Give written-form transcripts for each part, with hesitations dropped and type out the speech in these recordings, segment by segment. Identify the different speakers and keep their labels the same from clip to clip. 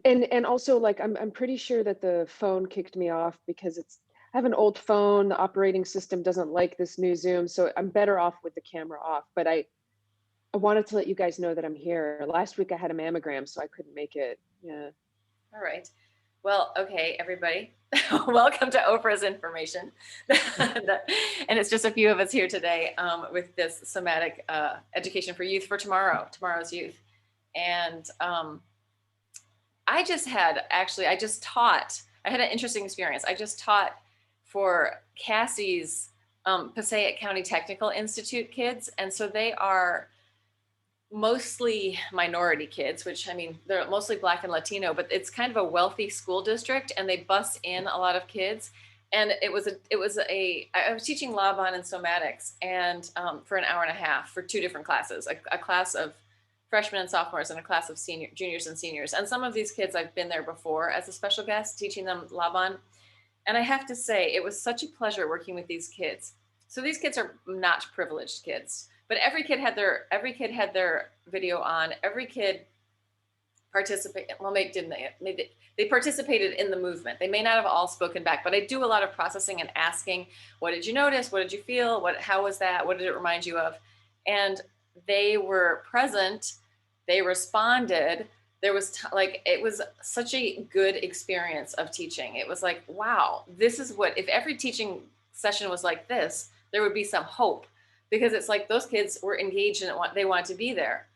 Speaker 1: And also, like, I'm pretty sure that the phone kicked me off because I have an old phone. The operating system doesn't like this new Zoom, so I'm better off with the camera off. But I wanted to let you guys know that I'm here. Last week I had a mammogram, so I couldn't make it. Yeah.
Speaker 2: All right. Well, okay, everybody. Welcome to Ophra's information. And it's just a few of us here today with this somatic education for youth for tomorrow's youth. And I had an interesting experience. I just taught for Cassie's Passaic County Technical Institute kids. And so they are mostly minority kids, which, I mean, they're mostly Black and Latino, but it's kind of a wealthy school district and they bus in a lot of kids. And I was teaching Laban and somatics and for an hour and a half for two different classes, a class of freshmen and sophomores and a class of juniors and seniors. And some of these kids, I've been there before as a special guest teaching them Laban. And I have to say, it was such a pleasure working with these kids. So these kids are not privileged kids, but every kid had their video on. Every kid participated. Well, they participated in the movement. They may not have all spoken back, but I do a lot of processing and asking, what did you notice? What did you feel? How was that? What did it remind you of? And they were present. They responded. There was it was such a good experience of teaching. It was like, wow, this is what, if every teaching session was like this, there would be some hope, because it's like those kids were engaged in what they wanted to be there.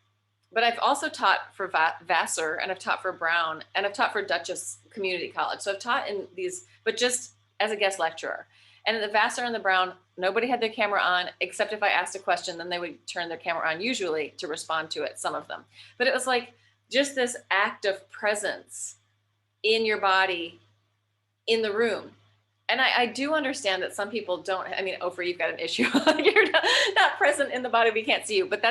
Speaker 2: But I've also taught for Vassar, and I've taught for Brown, and I've taught for Dutchess Community College. So I've taught in these, but just as a guest lecturer. And in the Vassar and the Brown, nobody had their camera on, except if I asked a question, then they would turn their camera on usually to respond to it, some of them. But it was like just this act of presence in your body, in the room. And I do understand that some people don't, I mean, Ophra, you've got an issue. You're not present in the body, we can't see you. But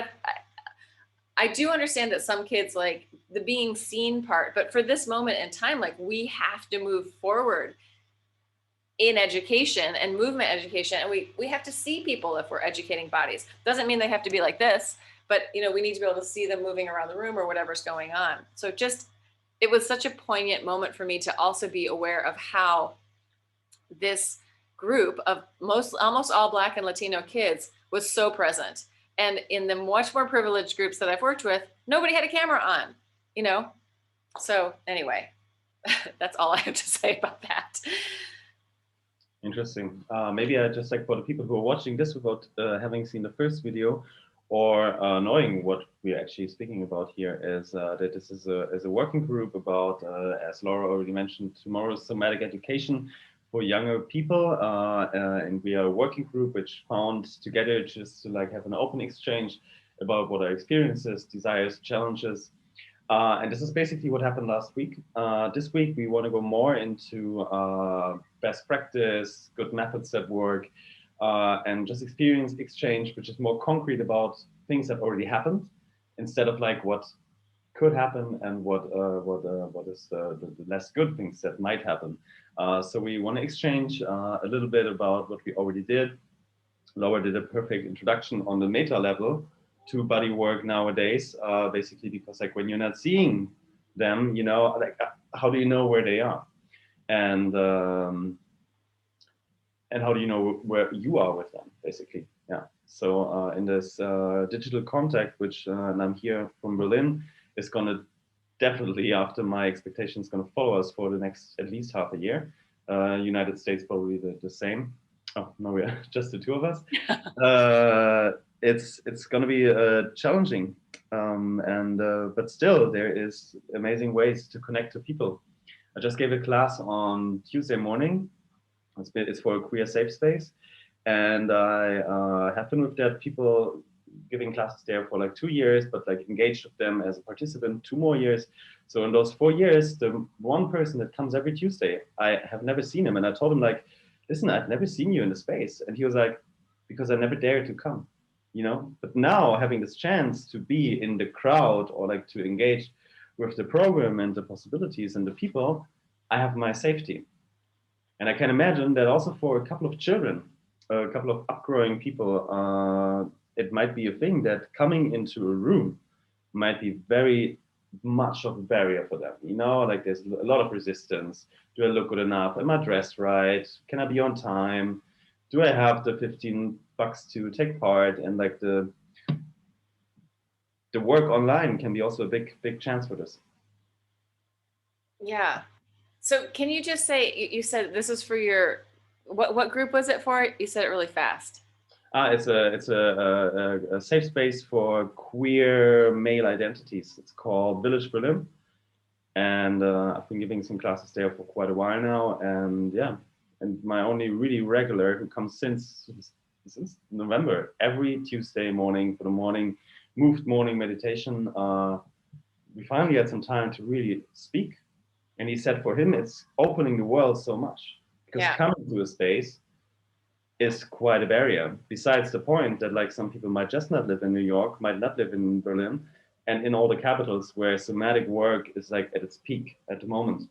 Speaker 2: I do understand that some kids like the being seen part, but for this moment in time, like we have to move forward in education and movement education. And we have to see people if we're educating bodies. Doesn't mean they have to be like this, but we need to be able to see them moving around the room or whatever's going on. So it was such a poignant moment for me to also be aware of how this group of almost all Black and Latino kids was so present. And in the much more privileged groups that I've worked with, nobody had a camera on, So anyway, that's all I have to say about that.
Speaker 3: Interesting. Maybe I just for the people who are watching this without having seen the first video or knowing what we're actually speaking about here is that this is a working group about, as Laura already mentioned, tomorrow's somatic education for younger people, and we are a working group which found together just to have an open exchange about what our experiences, desires, challenges, and this is basically what happened last week. This week we want to go more into best practice, good methods that work, and just experience exchange, which is more concrete about things that already happened, instead of what could happen and what is the less good things that might happen. So we want to exchange a little bit about what we already did. Laura did a perfect introduction on the meta level to body work nowadays, basically because when you're not seeing them, how do you know where they are? And how do you know where you are with them, basically? Yeah. So in this digital contact, which and I'm here from Berlin, is going to definitely, after my expectations, going to follow us for the next at least half a year. United States probably the same. Oh no, we're just the two of us. It's going to be challenging, but still there is amazing ways to connect to people. I just gave a class on Tuesday morning. It's for a queer safe space, and I have been with that people giving classes there for 2 years, but engaged with them as a participant 2 more years. So in those 4 years, the one person that comes every Tuesday, I have never seen him, and I told him listen, I've never seen you in the space, and he was like, because I never dared to come, But now having this chance to be in the crowd or to engage with the program and the possibilities and the people, I have my safety. And I can imagine that also for a couple of children, a couple of upgrowing people, it might be a thing that coming into a room might be very much of a barrier for them. You know, like there's a lot of resistance. Do I look good enough? Am I dressed right? Can I be on time? Do I have the $15 to take part? And like the work online can be also a big chance for this.
Speaker 2: Yeah. So can you just say, you said this is for your, what group was it for? You said it really fast.
Speaker 3: It's a safe space for queer male identities. It's called Village Berlin, and I've been giving some classes there for quite a while now. And yeah, and my only really regular who comes since November, every Tuesday morning for the moved morning meditation. We finally had some time to really speak, and he said for him it's opening the world so much, because coming to a space is quite a barrier. Besides the point that like some people might just not live in New York, might not live in Berlin, and in all the capitals where somatic work is like at its peak at the moment.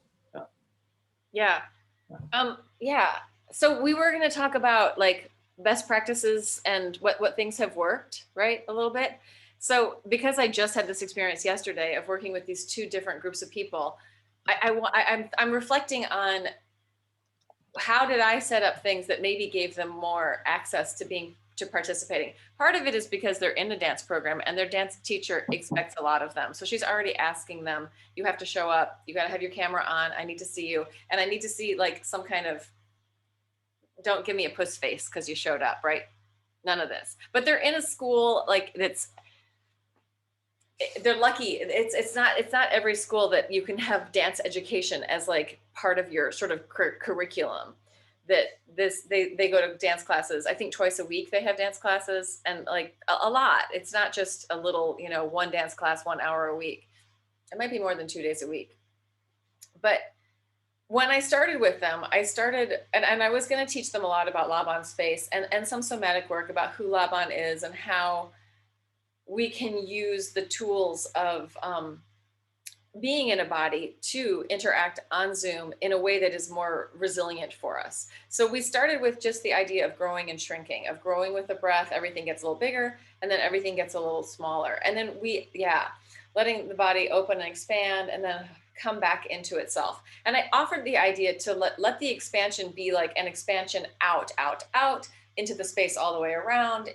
Speaker 2: Yeah. Yeah. So we were going to talk about like best practices and what things have worked, right? A little bit. So because I just had this experience yesterday of working with these two different groups of people, I'm reflecting on how did I set up things that maybe gave them more access to participating. Part of it is because they're in a dance program and their dance teacher expects a lot of them. So she's already asking them, you have to show up, you got to have your camera on, I need to see you, and I need to see like some kind of, don't give me a puss face because you showed up, right? None of this. But they're in a school like they're lucky. It's not every school that you can have dance education as like part of your sort of curriculum. That they go to dance classes. I think twice a week they have dance classes, and like a lot. It's not just a little, one dance class, 1 hour a week. It might be more than 2 days a week. But when I started with them, and I was going to teach them a lot about Laban space and some somatic work about who Laban is and how we can use the tools of being in a body to interact on Zoom in a way that is more resilient for us. So we started with just the idea of growing and shrinking, of growing with the breath, everything gets a little bigger, and then everything gets a little smaller. And then letting the body open and expand, and then come back into itself. And I offered the idea to let the expansion be like an expansion out, into the space all the way around,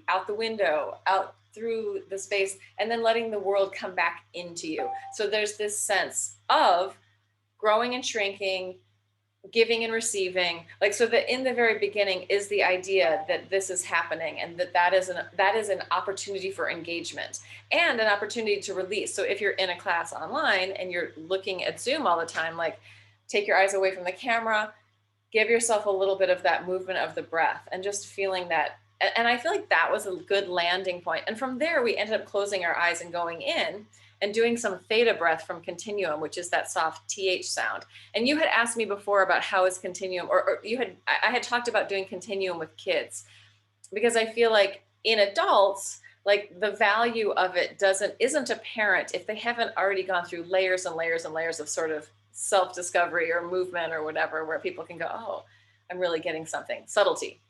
Speaker 2: out the window, out through the space, and then letting the world come back into you. So there's this sense of growing and shrinking, giving and receiving, like, so that in the very beginning is the idea that this is happening, and that is an opportunity for engagement and an opportunity to release. So if you're in a class online and you're looking at Zoom all the time, like, take your eyes away from the camera, give yourself a little bit of that movement of the breath and just feeling that. And I feel like that was a good landing point. And from there, we ended up closing our eyes and going in and doing some theta breath from continuum, which is that soft TH sound. And you had asked me before about how is continuum, I had talked about doing continuum with kids, because I feel like in adults, like the value of it isn't apparent if they haven't already gone through layers and layers and layers of sort of self-discovery or movement or whatever, where people can go, oh, I'm really getting something, subtlety,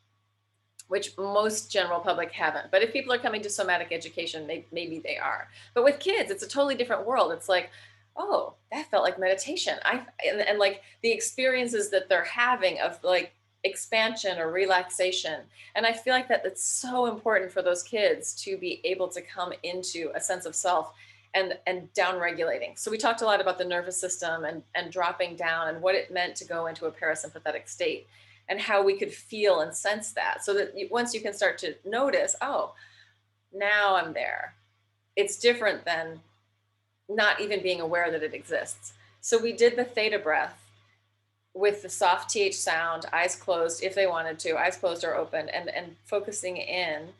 Speaker 2: which most general public haven't. But if people are coming to somatic education, maybe they are. But with kids, it's a totally different world. It's like, oh, that felt like meditation. And like the experiences that they're having of like expansion or relaxation. And I feel like that's so important for those kids to be able to come into a sense of self and down regulating. So we talked a lot about the nervous system and dropping down and what it meant to go into a parasympathetic state, and how we could feel and sense that, so that once you can start to notice, oh, now I'm there. It's different than not even being aware that it exists. So we did the theta breath with the soft TH sound, eyes closed if they wanted to, eyes closed or open, and focusing in.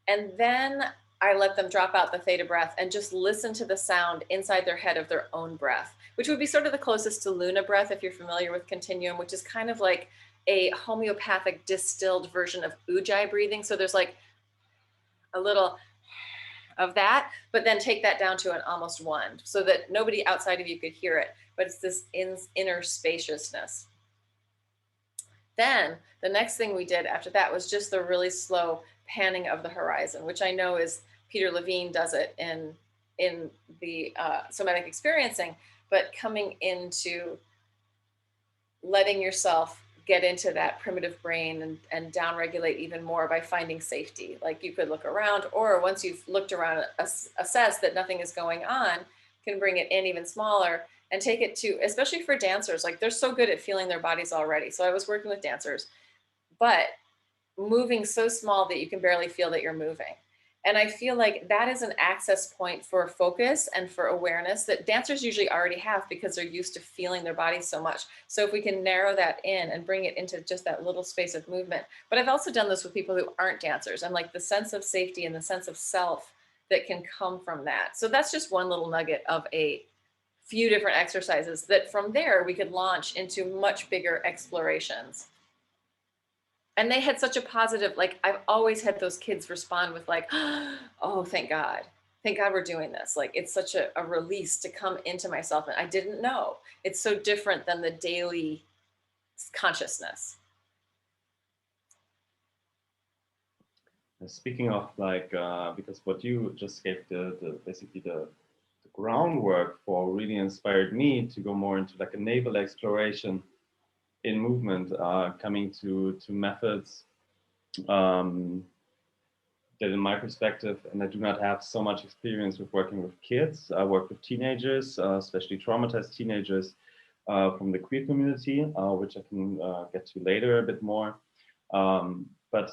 Speaker 2: And then I let them drop out the theta breath and just listen to the sound inside their head of their own breath, which would be sort of the closest to Luna breath, if you're familiar with continuum, which is kind of like a homeopathic distilled version of Ujjayi breathing. So there's like a little of that, but then take that down to an almost one, so that nobody outside of you could hear it, but it's this inner spaciousness. Then the next thing we did after that was just the really slow panning of the horizon, which I know is Peter Levine does it in in the somatic experiencing, but coming into letting yourself get into that primitive brain and downregulate even more by finding safety. Like you could look around, or once you've looked around, assess that nothing is going on, can bring it in even smaller and take it to, especially for dancers, like they're so good at feeling their bodies already. So I was working with dancers, but moving so small that you can barely feel that you're moving. And I feel like that is an access point for focus and for awareness that dancers usually already have because they're used to feeling their bodies so much. So if we can narrow that in and bring it into just that little space of movement. But I've also done this with people who aren't dancers, and like the sense of safety and the sense of self that can come from that. So that's just one little nugget of a few different exercises that from there we could launch into much bigger explorations. And they had such a positive, like I've always had those kids respond with like, oh, thank God we're doing this. Like it's such a release to come into myself. And I didn't know. It's so different than the daily consciousness.
Speaker 3: Speaking of like, because what you just gave basically the groundwork for really inspired me to go more into like a naval exploration in movement, coming to methods that in my perspective, and I do not have so much experience with working with kids. I work with teenagers, especially traumatized teenagers from the queer community, which I can get to later a bit more. But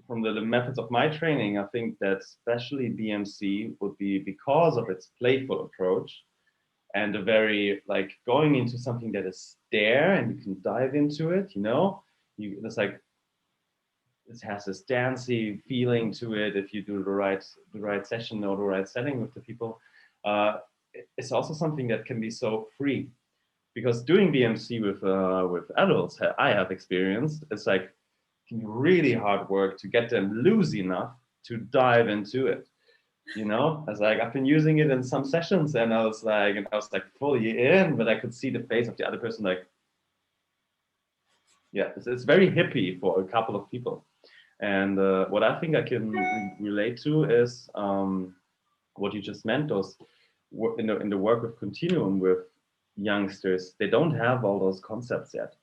Speaker 3: from the methods of my training, I think that especially BMC would be, because of its playful approach and a very like going into something that is there and you can dive into it, you know, it's like, it has this dancey feeling to it if you do the right session or the right setting with the people. It's also something that can be so free, because doing BMC with adults, I have experienced, it's like really hard work to get them loose enough to dive into it. You know, I was like, I've been using it in some sessions, and I was like fully in, but I could see the face of the other person, like, yeah, it's very hippie for a couple of people. And what I think I can relate to is what you just meant, those in the work of Continuum with youngsters, they don't have all those concepts yet.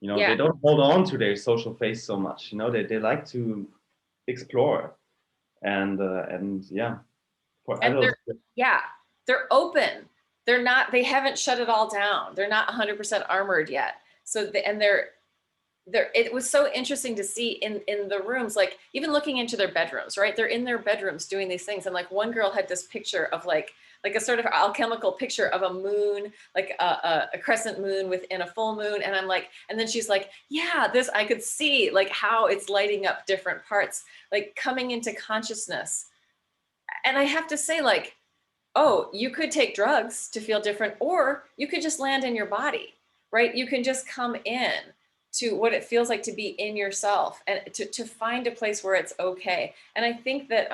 Speaker 3: You know, they don't hold on to their social face so much. You know, they like to explore, and yeah, for adults.
Speaker 2: They're open. They haven't shut it all down. They're not 100% armored yet. So it was so interesting to see in the rooms, like even looking into their bedrooms, right? They're in their bedrooms doing these things. And like one girl had this picture of like a sort of alchemical picture of a moon, like a crescent moon within a full moon. And I'm like, and then she's like, yeah, this, I could see like how it's lighting up different parts, like coming into consciousness. And I have to say, like, oh, you could take drugs to feel different, or you could just land in your body, right? You can just come in to what it feels like to be in yourself and to find a place where it's okay. And I think that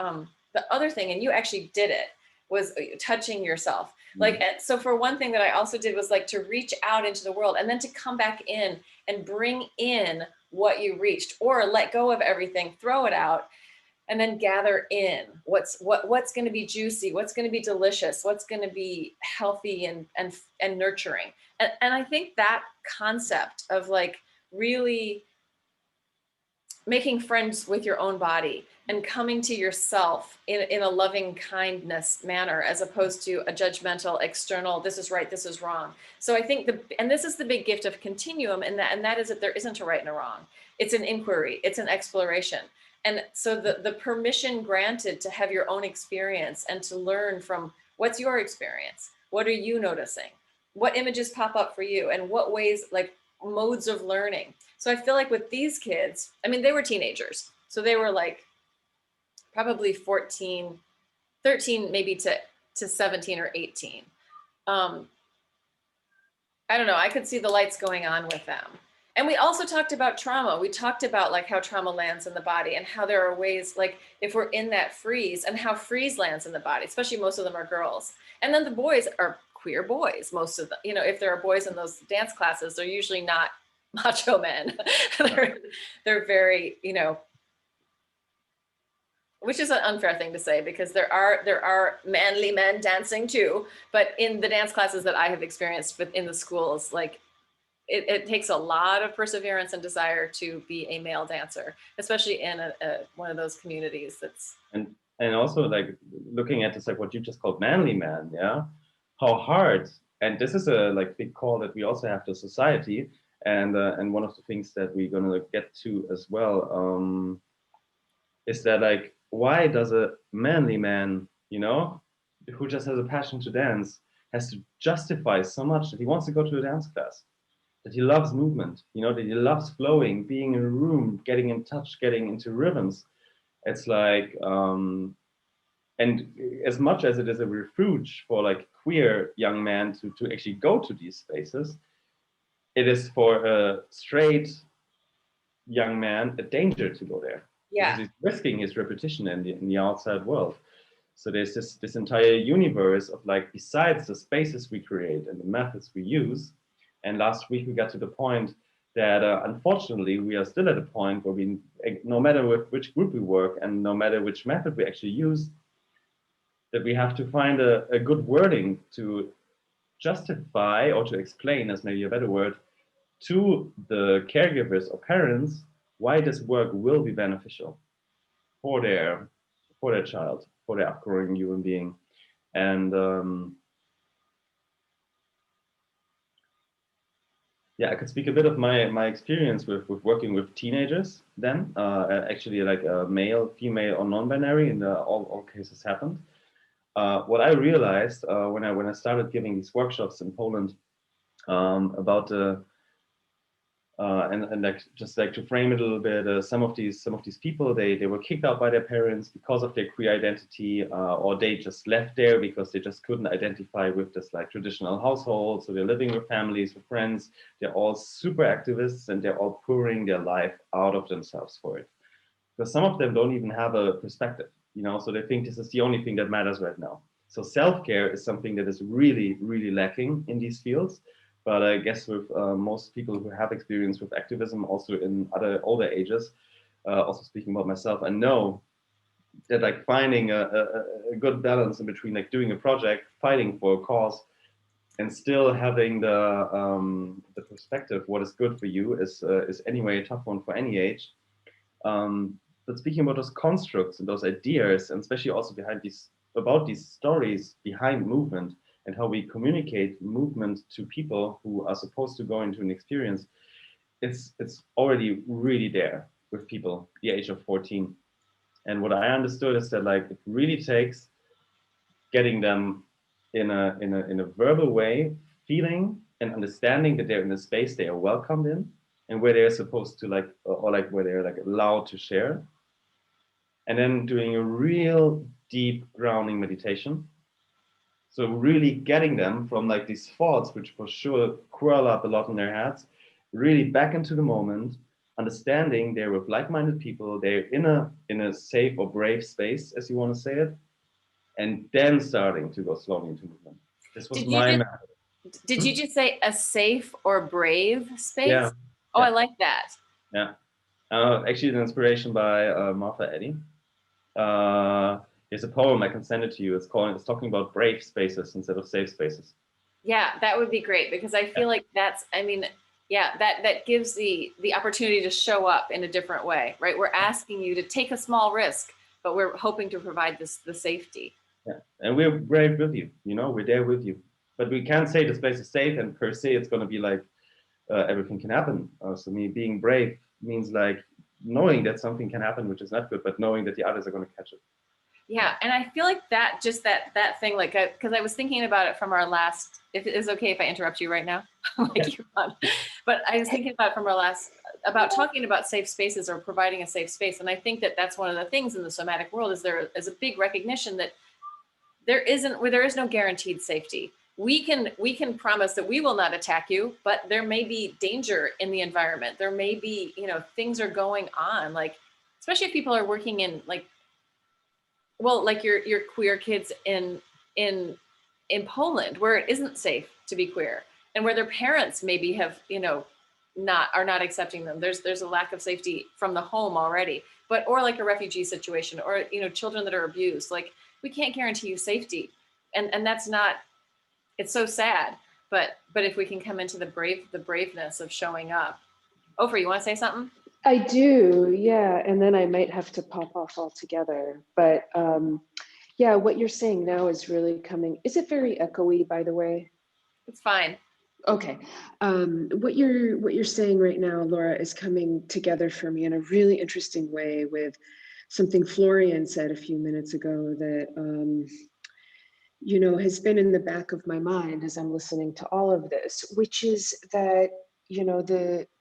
Speaker 2: the other thing, and you actually did it, was touching yourself. Like, so for one thing that I also did was like to reach out into the world and then to come back in and bring in what you reached, or let go of everything, throw it out, and then gather in what's going to be juicy, what's going to be delicious, what's going to be healthy and nurturing. And I think that concept of like really making friends with your own body and coming to yourself in a loving kindness manner, as opposed to a judgmental external, this is right, this is wrong. So I think and this is the big gift of Continuum, and that is that there isn't a right and a wrong. It's an inquiry, it's an exploration. And so the permission granted to have your own experience and to learn from what's your experience, what are you noticing, what images pop up for you, and what ways, like modes of learning. So I feel like with these kids, I mean, they were teenagers. So they were like probably 13 maybe to 17 or 18. I don't know, I could see the lights going on with them. And we also talked about trauma. We talked about like how trauma lands in the body, and how there are ways, like if we're in that freeze, and how freeze lands in the body, especially most of them are girls. And then the boys are queer boys, most of them, you know, if there are boys in those dance classes, they're usually not macho men. they're very, you know, which is an unfair thing to say because there are manly men dancing too, but in the dance classes that I have experienced within the schools, like it takes a lot of perseverance and desire to be a male dancer, especially in one of those communities that's.
Speaker 3: And also like looking at this, like what you just called manly man, yeah, how hard, and this is a like big call that we also have to society, and one of the things that we're gonna get to as well, is that like why does a manly man, you know, who just has a passion to dance, has to justify so much that he wants to go to a dance class, that he loves movement, you know, that he loves flowing, being in a room, getting in touch, getting into rhythms. It's like, and as much as it is a refuge for like queer young men to actually go to these spaces, it is for a straight young man a danger to go there.
Speaker 2: Yeah.
Speaker 3: Because he's risking his reputation in the outside world. So there's this entire universe of like, besides the spaces we create and the methods we use. And last week we got to the point that unfortunately we are still at a point where we, no matter with which group we work and no matter which method we actually use, that we have to find a good wording to justify or to explain, as maybe a better word, to the caregivers or parents why this work will be beneficial for their child, for their upgrowing human being. And yeah, I could speak a bit of my experience with working with teenagers then, actually like male, female, or non-binary, and all cases happened. What I realized when I started giving these workshops in Poland about the and like just like to frame it a little bit, some of these people they were kicked out by their parents because of their queer identity, or they just left there because they just couldn't identify with this like traditional household. So they're living with families, with friends. They're all super activists and they're all pouring their life out of themselves for it. Because some of them don't even have a perspective, you know, so they think this is the only thing that matters right now. So self-care is something that is really, really lacking in these fields. But I guess with most people who have experience with activism, also in other older ages, also speaking about myself, I know that like finding a good balance in between like doing a project, fighting for a cause, and still having the perspective what is good for you is anyway a tough one for any age. But speaking about those constructs and those ideas, and especially also behind these stories behind movement and how we communicate movement to people who are supposed to go into an experience, it's already really there with people the age of 14. And what I understood is that like it really takes getting them in a verbal way, feeling and understanding that they're in a space they are welcomed in and where they're supposed to like, or like where they're like allowed to share. And then doing a real deep grounding meditation. So really getting them from like these thoughts, which for sure curl up a lot in their heads, really back into the moment, understanding they're with like-minded people, they're in a safe or brave space, as you want to say it, and then starting to go slowly into movement. This was my method.
Speaker 2: Did you just say a safe or brave space?
Speaker 3: Yeah.
Speaker 2: Oh,
Speaker 3: yeah.
Speaker 2: I like that.
Speaker 3: Yeah. Actually, an inspiration by Martha Eddy. There's a poem, I can send it to you. It's talking about brave spaces instead of safe spaces.
Speaker 2: Yeah, that would be great because I feel like that's, I mean, yeah, that gives the opportunity to show up in a different way, right? We're asking you to take a small risk, but we're hoping to provide the safety.
Speaker 3: Yeah, and we're brave with you, you know, we're there with you. But we can't say this place is safe and per se it's going to be like everything can happen. So me being brave means like knowing that something can happen which is not good, but knowing that the others are going to catch it.
Speaker 2: Yeah, and I feel like that just that thing, like, because I was thinking about it from our last. If it is okay if I interrupt you right now, like you're on. But I was thinking about from our last about talking about safe spaces or providing a safe space, and I think that that's one of the things in the somatic world is there is a big recognition that there is no guaranteed safety. We can promise that we will not attack you, but there may be danger in the environment. There may be, things are going on, like especially if people are working in like. Well, like your queer kids in Poland, where it isn't safe to be queer, and where their parents maybe have are not accepting them. There's a lack of safety from the home already. but, or like a refugee situation, or, you know, children that are abused. Like, we can't guarantee you safety. And that's not, it's so sad. But if we can come into the braveness of showing up. Ophra, you want to say something?
Speaker 1: I do, yeah, and then I might have to pop off altogether. But yeah, what you're saying now is really coming. Is it very echoey, by the way?
Speaker 2: It's fine.
Speaker 1: Okay. What you're saying right now, Laura, is coming together for me in a really interesting way with something Florian said a few minutes ago that you know, has been in the back of my mind as I'm listening to all of this, which is that, you know,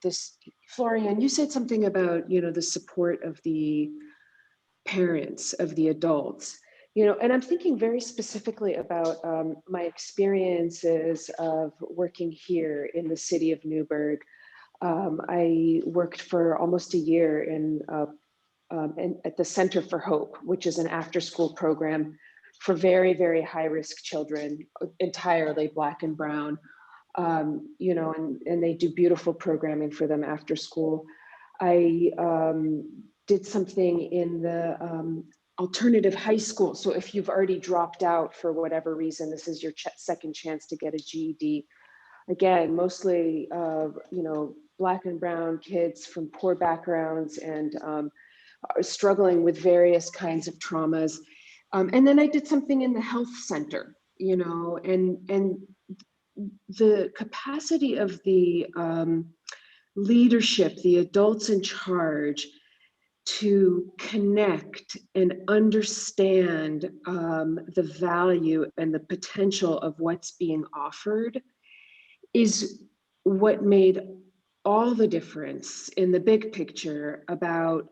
Speaker 1: this Florian, you said something about, you know, the support of the parents, of the adults, you know, and I'm thinking very specifically about my experiences of working here in the city of Newburgh. I worked for almost a year at the Center for Hope, which is an after-school program for very, very high-risk children, entirely Black and brown, you know, and they do beautiful programming for them after school. I did something in the alternative high school. So if you've already dropped out for whatever reason, this is your second chance to get a GED. Again, mostly, you know, Black and brown kids from poor backgrounds and are struggling with various kinds of traumas. And then I did something in the health center, you know, and the capacity of the leadership, the adults in charge, to connect and understand the value and the potential of what's being offered is what made all the difference in the big picture about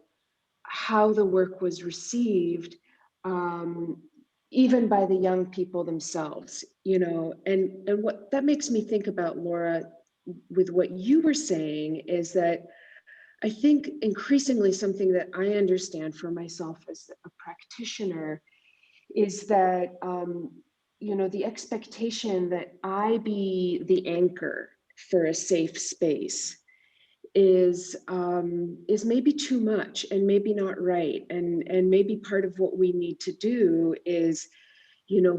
Speaker 1: how the work was received, even by the young people themselves, you know. And what that makes me think about, Laura, with what you were saying, is that I think increasingly something that I understand for myself as a practitioner is that, you know, the expectation that I be the anchor for a safe space is maybe too much and maybe not right. And maybe part of what we need to do is, you know,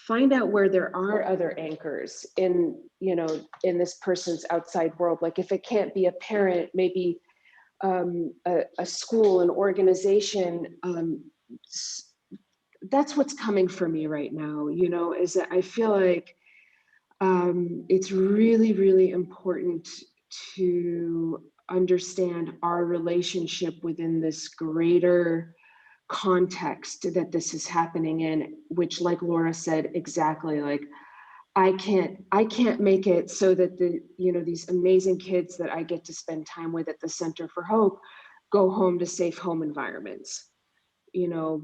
Speaker 1: find out where there are other anchors in, you know, in this person's outside world. Like if it can't be a parent, maybe a school, an organization. That's what's coming for me right now, you know, is that I feel like it's really, really important to understand our relationship within this greater context that this is happening in, which, like Laura said, exactly, like I can't make it so that the, you know, these amazing kids that I get to spend time with at the Center for Hope go home to safe home environments, you know.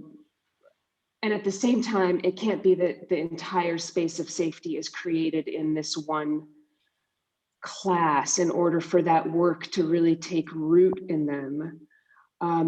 Speaker 1: And at the same time, it can't be that the entire space of safety is created in this one class in order for that work to really take root in them.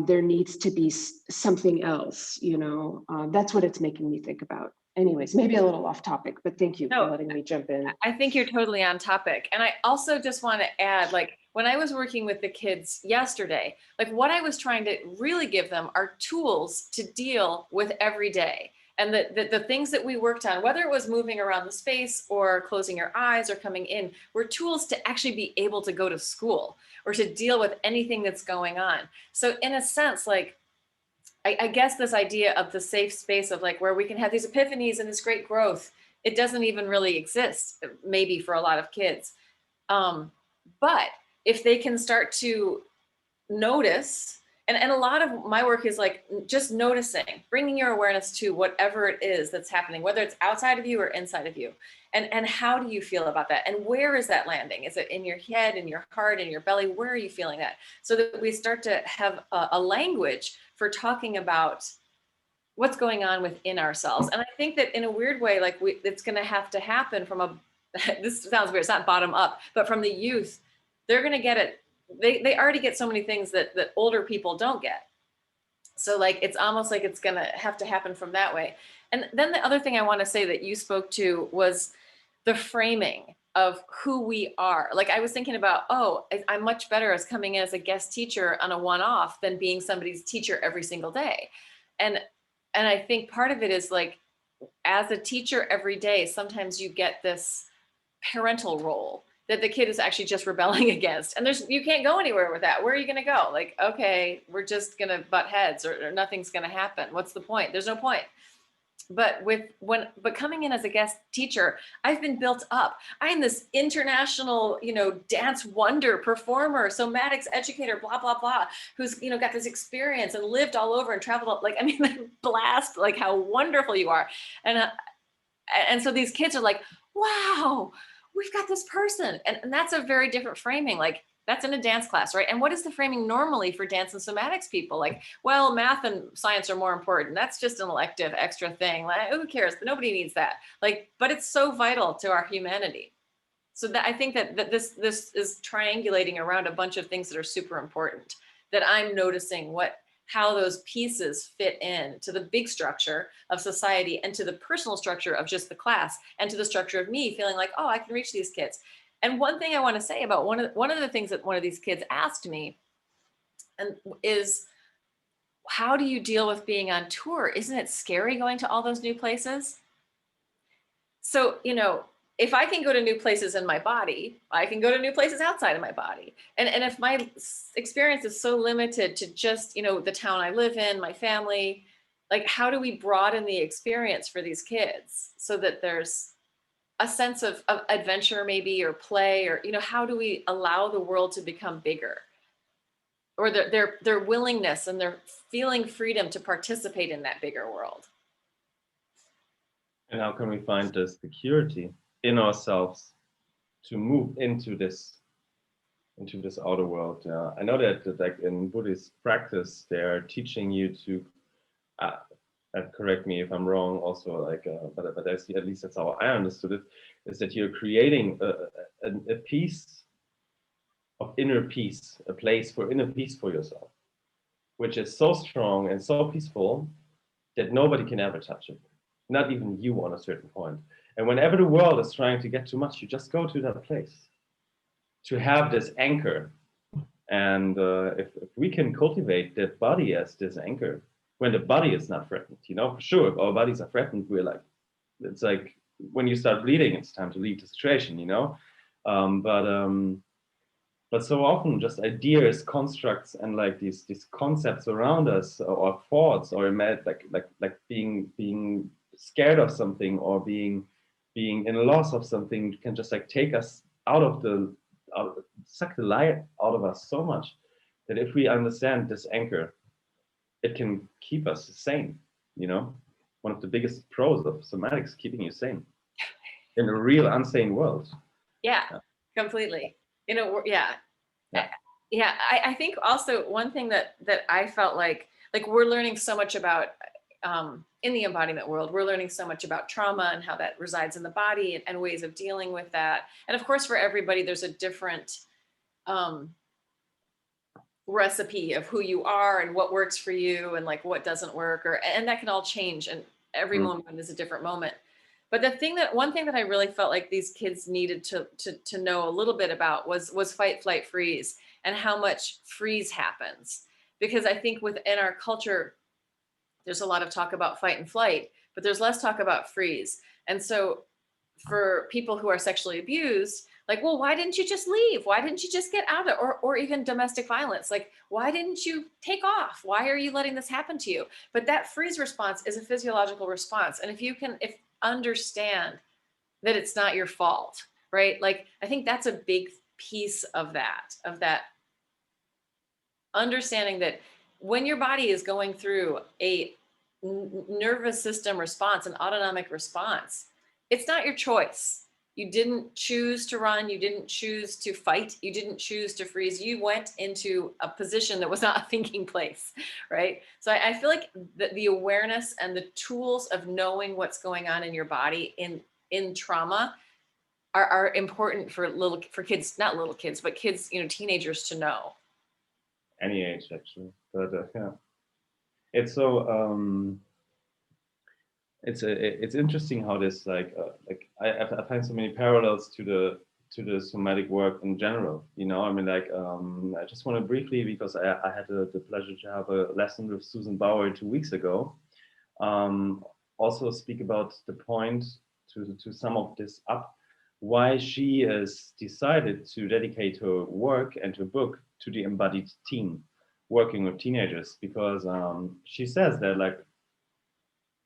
Speaker 1: There needs to be something else, you know. That's what it's making me think about. Anyways, maybe a little off topic, but thank you for letting me jump in.
Speaker 2: I think you're totally on topic. And I also just want to add, like, when I was working with the kids yesterday, like what I was trying to really give them are tools to deal with every day. And the things that we worked on, whether it was moving around the space or closing your eyes or coming in, were tools to actually be able to go to school or to deal with anything that's going on. So in a sense, like, I guess this idea of the safe space of like where we can have these epiphanies and this great growth, it doesn't even really exist, maybe for a lot of kids. But if they can start to notice, and a lot of my work is like just noticing, bringing your awareness to whatever it is that's happening, whether it's outside of you or inside of you. And how do you feel about that? And where is that landing? Is it in your head, in your heart, in your belly? Where are you feeling that? So that we start to have a language for talking about what's going on within ourselves. And I think that in a weird way, like it's going to have to happen from a, this sounds weird, it's not bottom up, but from the youth, they're going to get it. They already get so many things that older people don't get. So like, it's almost like it's going to have to happen from that way. And then the other thing I want to say that you spoke to was the framing of who we are. Like I was thinking about, oh, I'm much better as coming in as a guest teacher on a one-off than being somebody's teacher every single day. And I think part of it is like, as a teacher every day, sometimes you get this parental role that the kid is actually just rebelling against. And you can't go anywhere with that. Where are you going to go? Like, okay, we're just going to butt heads or nothing's going to happen. What's the point? There's no point. But coming in as a guest teacher, I've been built up. I am this international, dance wonder performer, somatics educator, blah, blah, blah, who's, got this experience and lived all over and traveled. Like, I mean, blast, like how wonderful you are. And so these kids are like, wow, we've got this person. And that's a very different framing. Like, that's in a dance class, right? And what is the framing normally for dance and somatics people? Like, well, math and science are more important. That's just an elective extra thing. Like, who cares? Nobody needs that. Like, but it's so vital to our humanity. So that I think that this is triangulating around a bunch of things that are super important, that I'm noticing how those pieces fit in to the big structure of society and to the personal structure of just the class and to the structure of me feeling like, oh, I can reach these kids. And one thing I want to say about one of the things that one of these kids asked me is, how do you deal with being on tour? Isn't it scary going to all those new places? So, if I can go to new places in my body, I can go to new places outside of my body. And if my experience is so limited to just, the town I live in, my family, like, how do we broaden the experience for these kids so that there's a sense of adventure maybe, or play, or, how do we allow the world to become bigger, or their willingness and their feeling freedom to participate in that bigger world?
Speaker 3: And how can we find the security in ourselves to move into this outer world? I know that like in Buddhist practice, they are teaching you to correct me if I'm wrong also, like, but at least that's how I understood it, is that you're creating a piece of inner peace, a place for inner peace for yourself, which is so strong and so peaceful that nobody can ever touch it, not even you on a certain point. And whenever the world is trying to get too much, you just go to that place to have this anchor. And if we can cultivate the body as this anchor, when the body is not threatened, for sure, if our bodies are threatened, it's like when you start bleeding, it's time to leave the situation, but so often just ideas, constructs, and like these concepts around us, or thoughts, or like being scared of something, or being in loss of something, can just like take us suck the light out of us so much that if we understand this anchor, it can keep us sane. One of the biggest pros of somatics, keeping you sane in a real unsane world.
Speaker 2: Yeah. Completely. Yeah. I think also one thing that I felt like we're learning so much about in the embodiment world, we're learning so much about trauma and how that resides in the body, and ways of dealing with that. And of course, for everybody, there's a different recipe of who you are and what works for you and like what doesn't work, and that can all change, and every moment is a different moment. But one thing that I really felt like these kids needed to know a little bit about was fight, flight, freeze, and how much freeze happens. Because I think within our culture, there's a lot of talk about fight and flight, but there's less talk about freeze. And so for people who are sexually abused, like, well, why didn't you just leave? Why didn't you just get out of it? Or even domestic violence, like, why didn't you take off? Why are you letting this happen to you? But that freeze response is a physiological response. And if understand that it's not your fault, right? Like, I think that's a big piece of that understanding that when your body is going through a nervous system response, an autonomic response, it's not your choice. You didn't choose to run. You didn't choose to fight. You didn't choose to freeze. You went into a position that was not a thinking place, right? So I feel like the awareness and the tools of knowing what's going on in your body in trauma are important for kids, not little kids, but kids, teenagers to know.
Speaker 3: Any age, actually. But yeah, it's so it's interesting how this I find so many parallels to the somatic work in general. You know, I mean, like I just want to briefly, because I had the pleasure to have a lesson with Susan Bauer 2 weeks ago. Also speak about the point to sum of this up, why she has decided to dedicate her work and her book to the embodied teen, working with teenagers, because she says that like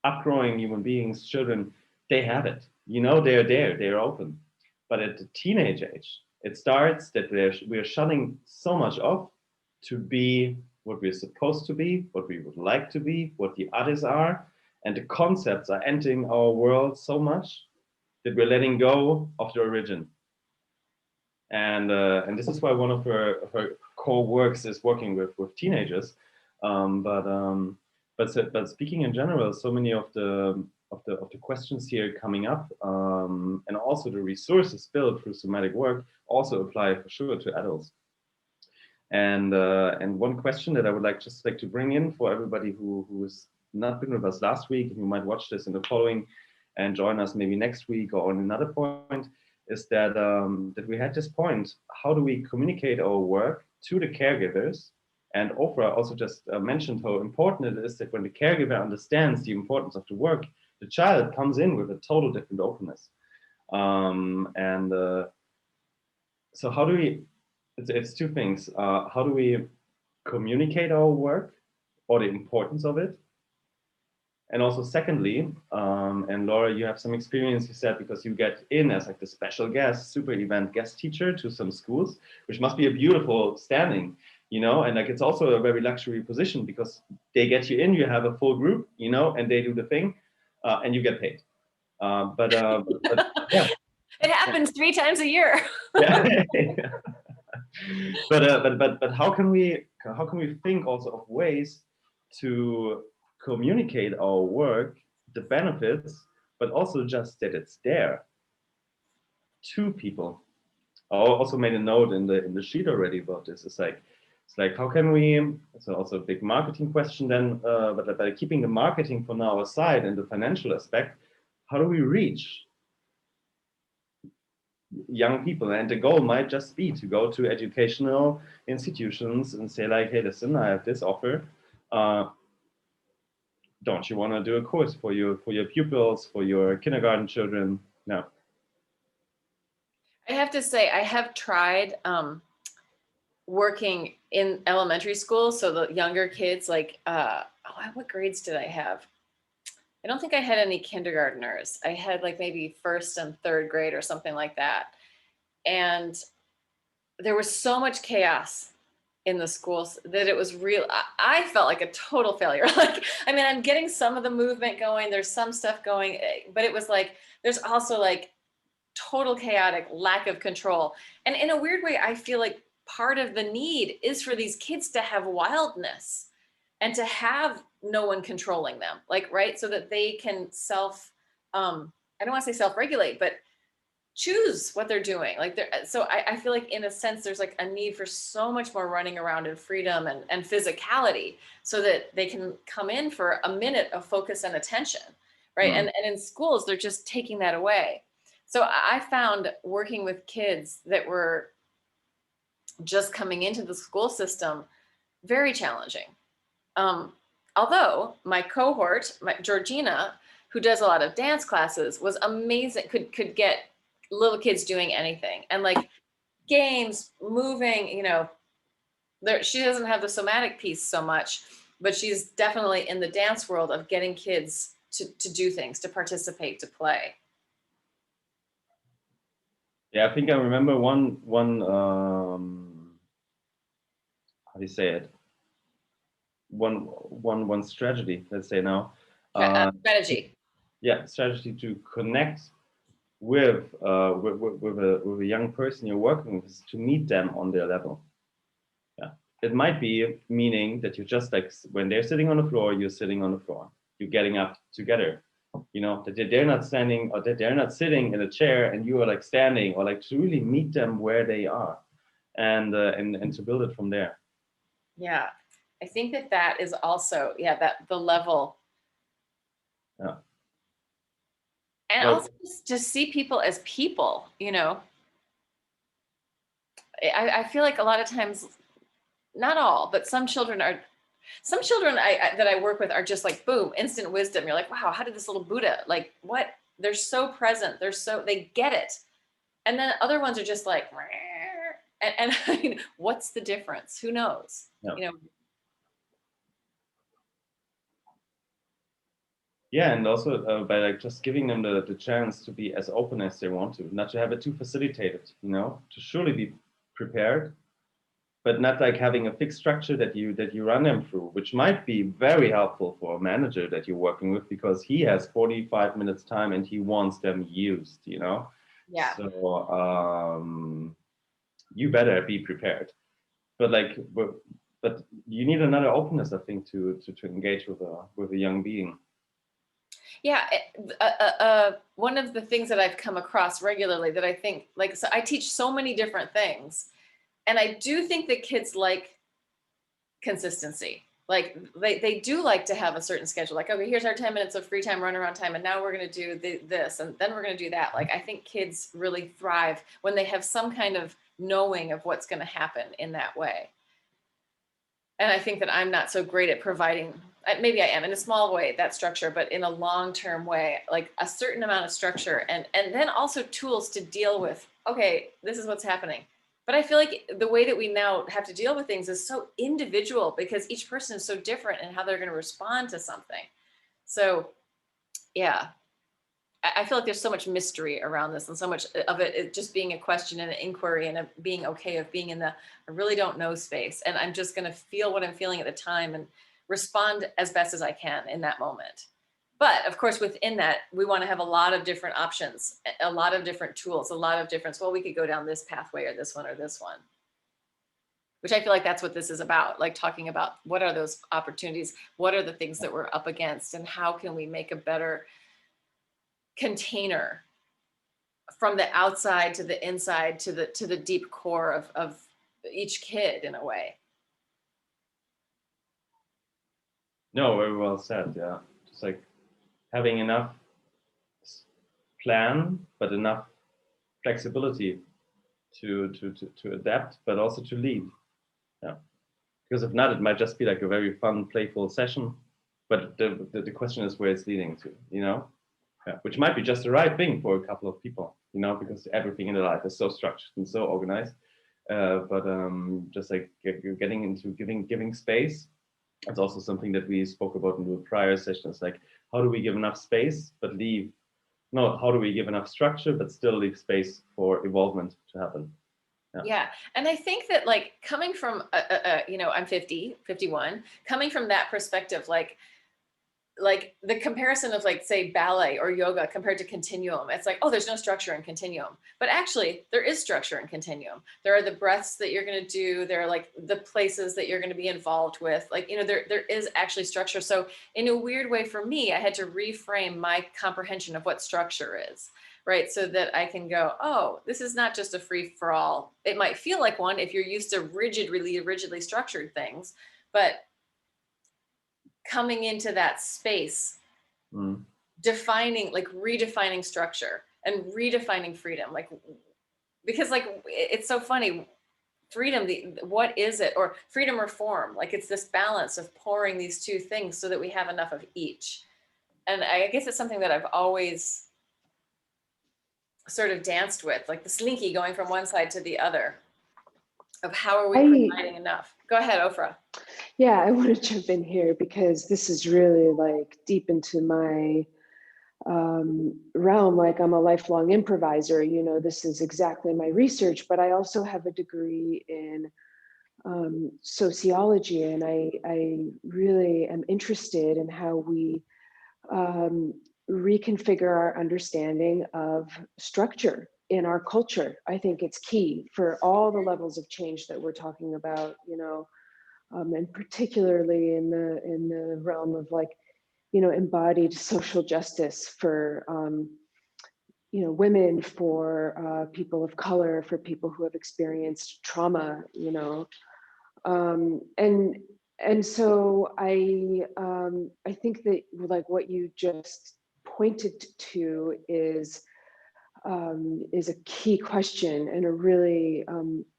Speaker 3: upgrowing human beings, children, they have it. You know, they're there, they're open. But at the teenage age, it starts that we're shutting so much off to be what we're supposed to be, what we would like to be, what the others are. And the concepts are entering our world so much that we're letting go of the origin. And this is why one of her core works is working with teenagers. But speaking in general, so many of the questions here coming up, and also the resources built through somatic work also apply for sure to adults. And one question that I would like to bring in for everybody who's not been with us last week and who might watch this in the following and join us maybe next week or on another point, is that that we had this point: how do we communicate our work to the caregivers? And Ophra also just mentioned how important it is that when the caregiver understands the importance of the work, the child comes in with a total different openness. So how do we? It's two things. How do we communicate our work or the importance of it? And also, secondly, and Laura, you have some experience, you said, because you get in as like the special guest, super event guest teacher to some schools, which must be a beautiful standing, you know, and like it's also a very luxury position because they get you in, you have a full group, you know, and they do the thing, and you get paid. But yeah.
Speaker 2: It happens 3 times a year.
Speaker 3: Yeah. But how can we think also of ways to communicate our work, the benefits, but also just that it's there to people? I also made a note in the sheet already about this. It's like how can we? It's also a big marketing question then, but by keeping the marketing for now aside and the financial aspect, how do we reach young people? And the goal might just be to go to educational institutions and say like, hey, listen, I have this offer. Don't you want to do a course for your pupils, for your kindergarten children? No.
Speaker 2: I have to say, I have tried working in elementary school. So the younger kids, like, what grades did I have? I don't think I had any kindergartners. I had like maybe 1st and 3rd grade or something like that. And there was so much chaos in the schools that it was real. I felt like a total failure. Like, I mean, I'm getting some of the movement going. There's some stuff going, but it was like, there's also like total chaotic lack of control. And in a weird way, I feel like part of the need is for these kids to have wildness and to have no one controlling them, like, right? So that they can I don't want to say self-regulate, but choose what they're doing. Like, so I feel like in a sense, there's like a need for so much more running around and freedom and physicality so that they can come in for a minute of focus and attention, right? And in schools, they're just taking that away. So I found working with kids that were just coming into the school system very challenging. Although my cohort, Georgina, who does a lot of dance classes, was amazing, could get little kids doing anything and like games, moving, you know, she doesn't have the somatic piece so much, but she's definitely in the dance world of getting kids to do things, to participate, to play.
Speaker 3: Yeah, I think I remember one how do you say it? One strategy, let's say now.
Speaker 2: Strategy.
Speaker 3: Yeah, strategy to connect with a young person you're working with is to meet them on their level. Yeah, it might be meaning that you just like when they're sitting on the floor, you're sitting on the floor. You're getting up together. You know, that they're not standing or that they're not sitting in a chair and you are like standing, or like to really meet them where they are, and to build it from there.
Speaker 2: Yeah, I think that is also, that the level.
Speaker 3: Yeah.
Speaker 2: And
Speaker 3: Well,
Speaker 2: also just to see people as people, you know. I feel like a lot of times, not all, but some children that I work with are just like, boom, instant wisdom. You're like, wow, how did this little Buddha, like what? They're so present. They get it. And then other ones are just like, and I mean, what's the difference? Who knows?
Speaker 3: yeah.
Speaker 2: You know?
Speaker 3: Yeah, and also by like just giving them the chance to be as open as they want to, not to have it too facilitated, you know, to surely be prepared, but not like having a fixed structure that you run them through, which might be very helpful for a manager that you're working with because he has 45 minutes time and he wants them used, you know.
Speaker 2: Yeah.
Speaker 3: So you better be prepared. But like, but you need another openness, I think, to engage with a young being.
Speaker 2: Yeah, one of the things that I've come across regularly that I think, like, so I teach so many different things, and I do think that kids like consistency. Like they do like to have a certain schedule. Like, okay, here's our 10 minutes of free time, run around time, and now we're going to do this, and then we're going to do that. Like, I think kids really thrive when they have some kind of knowing of what's going to happen in that way. And I think that I'm not so great at providing, maybe I am in a small way, that structure, but in a long-term way, like a certain amount of structure, and then also tools to deal with, okay, this is what's happening. But I feel like the way that we now have to deal with things is so individual because each person is so different in how they're going to respond to something. So yeah, I feel like there's so much mystery around this, and so much of it just being a question and an inquiry, and being okay of being in the I really don't know space, and I'm just going to feel what I'm feeling at the time and respond as best as I can in that moment. But of course, within that, we want to have a lot of different options, a lot of different tools, a lot of different, well, we could go down this pathway or this one, which I feel like that's what this is about, like talking about what are those opportunities, what are the things that we're up against, and how can we make a better container from the outside to the inside to the deep core of each kid in a way.
Speaker 3: No, very well said. Yeah, just like having enough plan, but enough flexibility to adapt, but also to lead. Yeah, because if not, it might just be like a very fun, playful session. But the question is where it's leading to, you know? Yeah, which might be just the right thing for a couple of people, you know, because everything in their life is so structured and so organized. But just like getting into giving space. That's also something that we spoke about in the prior sessions. Like, how do we give enough space but leave? No, how do we give enough structure but still leave space for evolvement to happen?
Speaker 2: Yeah. And I think that, like, coming from you know, I'm 51, coming from that perspective, like the comparison of, like, say ballet or yoga compared to continuum, it's like, oh, there's no structure in continuum, but actually there is structure in continuum. There are the breaths that you're going to do, there are like the places that you're going to be involved with, like, you know, there is actually structure. So in a weird way, for me, I had to reframe my comprehension of what structure is, right? So that I can go, oh, this is not just a free for all. It might feel like one if you're used to really rigidly structured things, but coming into that space, defining, like redefining structure and redefining freedom, like, because like it's so funny, freedom, what is it, or freedom or form, like it's this balance of pouring these two things so that we have enough of each. And I guess it's something that I've always sort of danced with, like the slinky going from one side to the other, of how are we providing enough. Go ahead, Ophra.
Speaker 1: Yeah, I want to jump in here because this is really like deep into my realm. Like, I'm a lifelong improviser, you know, this is exactly my research, but I also have a degree in sociology, and I really am interested in how we reconfigure our understanding of structure in our culture. I think it's key for all the levels of change that we're talking about, you know, and particularly in the realm of, like, you know, embodied social justice for you know, women, for people of color, for people who have experienced trauma, you know, and so I think that, like, what you just pointed to is a key question, and a really,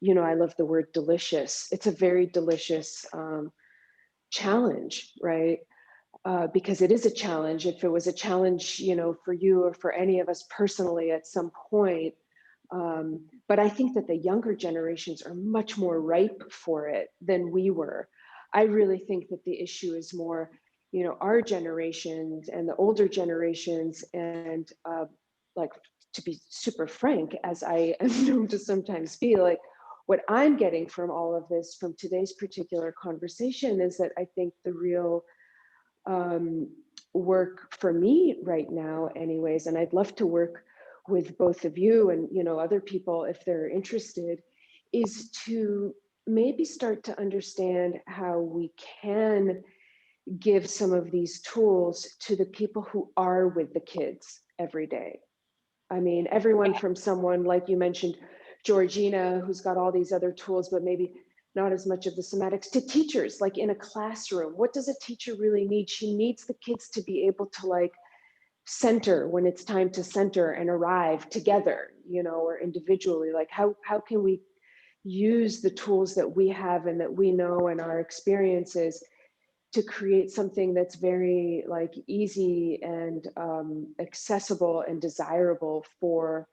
Speaker 1: you know, I love the word delicious. It's a very delicious challenge, right? Because it is a challenge. If it was a challenge, you know, for you or for any of us personally at some point, but I think that the younger generations are much more ripe for it than we were. I really think that the issue is more, you know, our generations and the older generations, and like, to be super frank, as I am known to sometimes be, like, what I'm getting from all of this, from today's particular conversation, is that I think the real work for me right now anyways, and I'd love to work with both of you and, you know, other people if they're interested, is to maybe start to understand how we can give some of these tools to the people who are with the kids every day. I mean, everyone from someone like you mentioned, Georgina, who's got all these other tools, but maybe not as much of the somatics, to teachers, like in a classroom. What does a teacher really need? She needs the kids to be able to, like, center when it's time to center and arrive together, you know, or individually. Like, how can we use the tools that we have and that we know and our experiences to create something that's very, like, easy and accessible and desirable for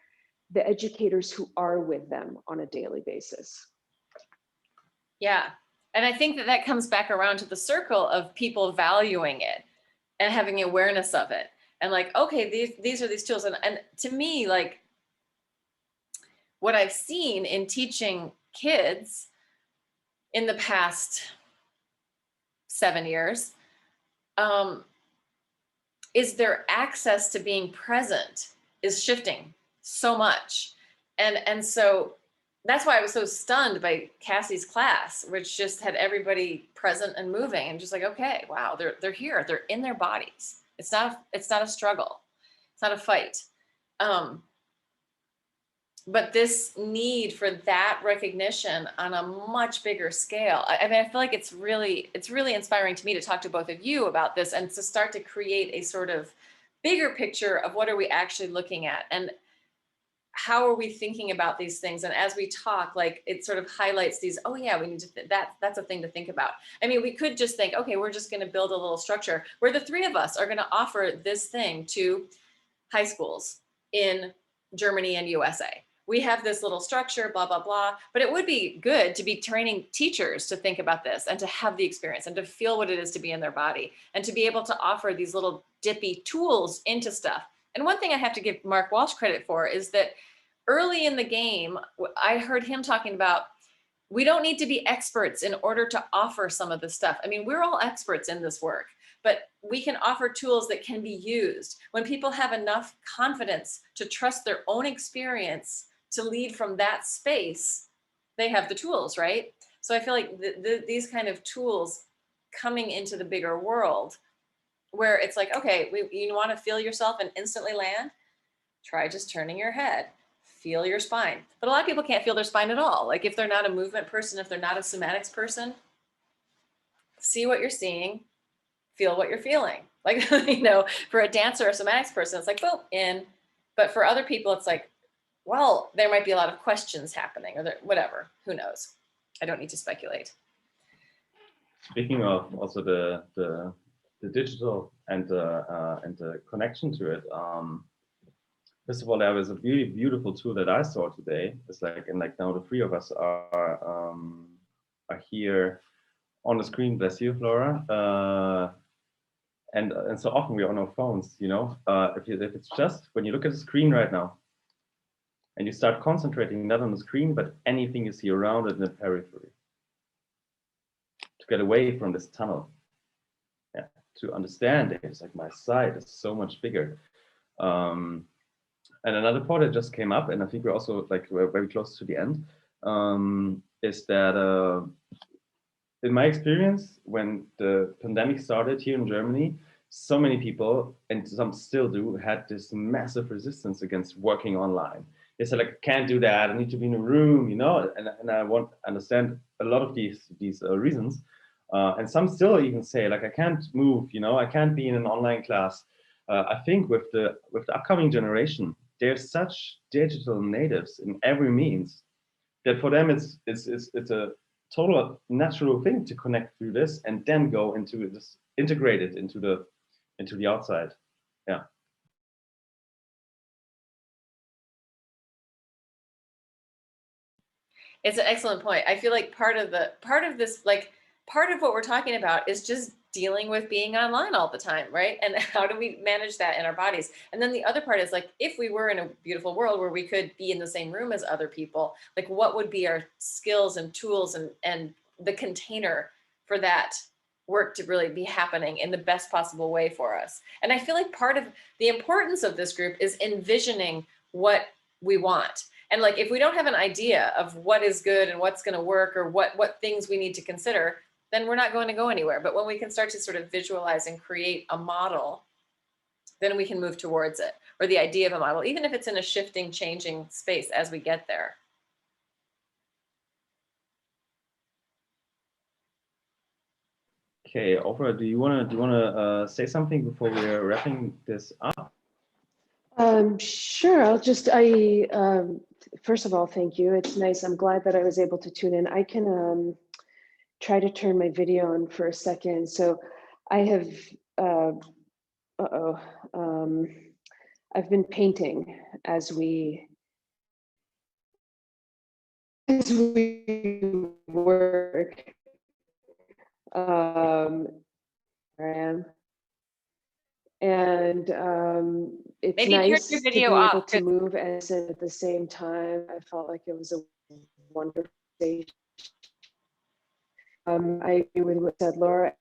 Speaker 1: the educators who are with them on a daily basis.
Speaker 2: Yeah. And I think that that comes back around to the circle of people valuing it and having awareness of it. And like, okay, these are these tools. And to me, like, what I've seen in teaching kids in the past 7 years is their access to being present is shifting so much. And so that's why I was so stunned by Cassie's class, which just had everybody present and moving, and just like, okay, wow, they're here, they're in their bodies. It's not a struggle, it's not a fight. But this need for that recognition on a much bigger scale. I mean, I feel like it's really inspiring to me to talk to both of you about this and to start to create a sort of bigger picture of what are we actually looking at and how are we thinking about these things. And as we talk, like, it sort of highlights these, oh yeah, we need to, that's a thing to think about. I mean, we could just think, okay, we're just going to build a little structure where the three of us are going to offer this thing to high schools in Germany and USA. We have this little structure, blah, blah, blah. But it would be good to be training teachers to think about this and to have the experience and to feel what it is to be in their body and to be able to offer these little dippy tools into stuff. And one thing I have to give Mark Walsh credit for is that early in the game, I heard him talking about, we don't need to be experts in order to offer some of this stuff. I mean, we're all experts in this work, but we can offer tools that can be used. When people have enough confidence to trust their own experience to lead from that space, they have the tools, right? So I feel like these kind of tools coming into the bigger world where it's like, okay, you want to feel yourself and instantly land? Try just turning your head, feel your spine. But a lot of people can't feel their spine at all. Like, if they're not a movement person, if they're not a somatics person, see what you're seeing, feel what you're feeling. Like, you know, for a dancer or a somatics person, it's like, boom, in. But for other people, it's like, well, there might be a lot of questions happening or whatever, who knows? I don't need to speculate.
Speaker 3: Speaking of also the digital and the connection to it, first of all, there was a beautiful tool that I saw today. It's like, and like now the three of us are here on the screen. Bless you, Flora. And so often we're on our phones, you know. If it's just when you look at the screen right now, and you start concentrating not on the screen, but anything you see around it in the periphery, to get away from this tunnel, yeah, to understand it. It's like my sight is so much bigger. And another part that just came up, and I think we're also like we're very close to the end, is that in my experience, when the pandemic started here in Germany, so many people, and some still do, had this massive resistance against working online. They said, like, I can't do that, I need to be in a room, you know, and I want to understand a lot of these reasons. And some still even say, like, I can't move, you know, I can't be in an online class. I think with the upcoming generation, they're such digital natives in every means that for them it's a total natural thing to connect through this and then go into this, integrate it into the outside. Yeah.
Speaker 2: It's an excellent point. I feel like part of what we're talking about is just dealing with being online all the time, right? And how do we manage that in our bodies? And then the other part is like, if we were in a beautiful world where we could be in the same room as other people, like what would be our skills and tools and the container for that work to really be happening in the best possible way for us? And I feel like part of the importance of this group is envisioning what we want. And like, if we don't have an idea of what is good and what's going to work, or what things we need to consider, then we're not going to go anywhere. But when we can start to sort of visualize and create a model, then we can move towards it, or the idea of a model, even if it's in a shifting, changing space as we get there.
Speaker 3: Okay, Ophra, do you wanna say something before we're wrapping this up?
Speaker 1: Sure. First of all, thank you. It's nice. I'm glad that I was able to tune in. I can try to turn my video on for a second. So I have, I've been painting as we work. Where I am. And it's
Speaker 2: Maybe
Speaker 1: nice
Speaker 2: turn your
Speaker 1: to be
Speaker 2: video
Speaker 1: able
Speaker 2: off,
Speaker 1: to move and sit at the same time. I felt like it was a wonderful stage. I agree with what said Laura.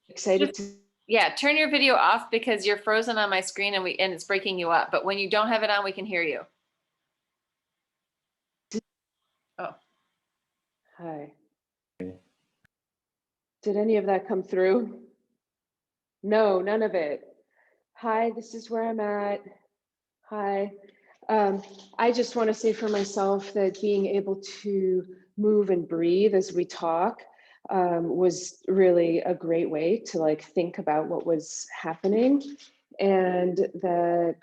Speaker 1: Excited to.
Speaker 2: Yeah, turn your video off because you're frozen on my screen and it's breaking you up. But when you don't have it on, we can hear you. Oh.
Speaker 1: Hi. Did any of that come through? No, none of it. Hi, this is where I'm at. Hi. I just want to say for myself that being able to move and breathe as we talk was really a great way to like think about what was happening. And that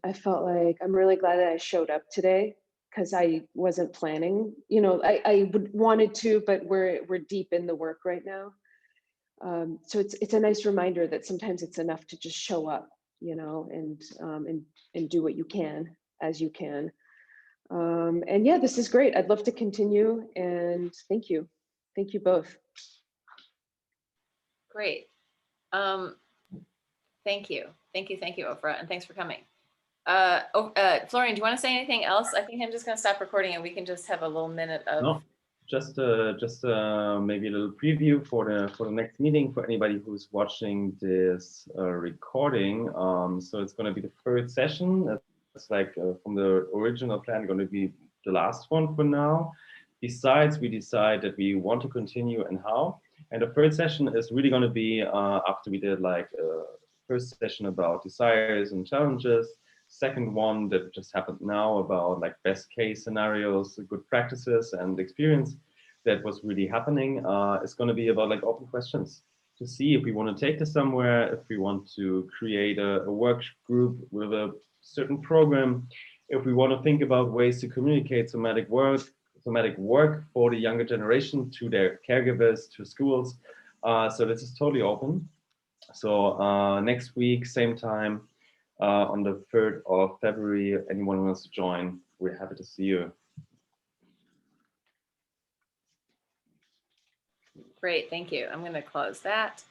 Speaker 1: I felt like I'm really glad that I showed up today, because I wasn't planning, you know, I wanted to, but we're deep in the work right now. So it's a nice reminder that sometimes it's enough to just show up, you know, and do what you can as you can. And yeah, this is great. I'd love to continue, and thank you. Thank you both.
Speaker 2: Great. Thank you. Thank you, Ophra, and thanks for coming. Florian, do you want to say anything else? I think I'm just going to stop recording and we can just have a little minute of.
Speaker 3: No, just maybe a little preview for the next meeting for anybody who's watching this recording. So it's going to be the third session. It's like from the original plan going to be the last one for now. Besides, we decide that we want to continue and how. And the third session is really going to be after we did like first session about desires and challenges. Second one that just happened now about like best case scenarios, good practices and experience that was really happening. It's going to be about like open questions to see if we want to take this somewhere, if we want to create a work group with a certain program, if we want to think about ways to communicate somatic work for the younger generation to their caregivers, to schools. So this is totally open. So next week, same time, on the 3rd of February, anyone who wants to join, we're happy to see you.
Speaker 2: Great, thank you. I'm going to close that.